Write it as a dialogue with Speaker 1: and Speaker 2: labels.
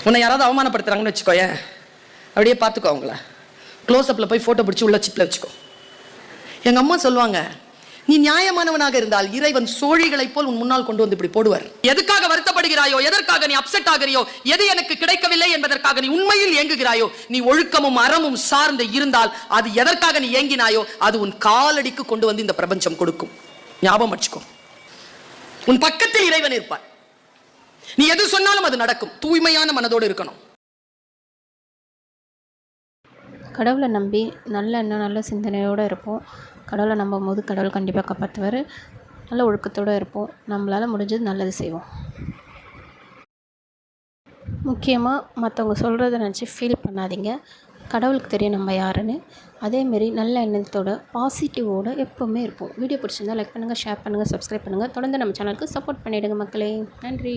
Speaker 1: உன்னை யாராவது அவமானப்படுத்துறாங்கன்னு வச்சுக்கோயேன், அப்படியே பார்த்துக்கோ. அவங்கள க்ளோஸ்அப்பில் போய் ஃபோட்டோ பிடிச்சி உள்ள சிப்பில் வச்சுக்கோ. எங்கள் அம்மா சொல்லுவாங்க, நீ நியாயமானவனாக இருந்தால் இறைவன் சோழிகளை போல் உன் முன்னால் கொண்டு வந்து இப்படி போடுவார். எதுக்காக வருத்தப்படுகிறாயோ, எதற்காக நீ அப்செட் ஆகிறியோ, எது எனக்கு கிடைக்கவில்லை என்பதற்காக நீ உண்மையில் ஏங்குகிறாயோ, நீ ஒழுக்கமும் அறமும் சார்ந்து இருந்தால் அது எதற்காக நீ ஏங்கினாயோ அது உன் காலடிக்கு கொண்டு வந்து இந்த பிரபஞ்சம் கொடுக்கும். ஞாபகம் வச்சுக்கோ. உன் பக்கத்தில் இறைவன் இருப்பார். நீ எது சொன்னாலும் அது நடக்கும். தூய்மையான மனதோடு இருக்கணும்.
Speaker 2: கடவுளை நம்பி நல்ல எண்ணம் நல்ல சிந்தனையோடு இருப்போம். கடவுளை நம்பும் போது கடவுள் கண்டிப்பாக காப்பாற்றுவார். நல்ல ஒழுக்கத்தோடு இருப்போம். நம்மளால் முடிஞ்சது நல்லது செய்வோம். முக்கியமாக மற்றவங்க சொல்கிறத நினச்சி ஃபீல் பண்ணாதீங்க. கடவுளுக்கு தெரியும் நம்ம யாருன்னு. அதேமாரி நல்ல எண்ணத்தோட பாசிட்டிவோடு எப்போவுமே இருப்போம். வீடியோ பிடிச்சிருந்தால் லைக் பண்ணுங்கள், ஷேர் பண்ணுங்கள், சப்ஸ்கிரைப் பண்ணுங்கள். தொடர்ந்து நம்ம சேனலுக்கு சப்போர்ட் பண்ணிவிடுங்க மக்களே. நன்றி.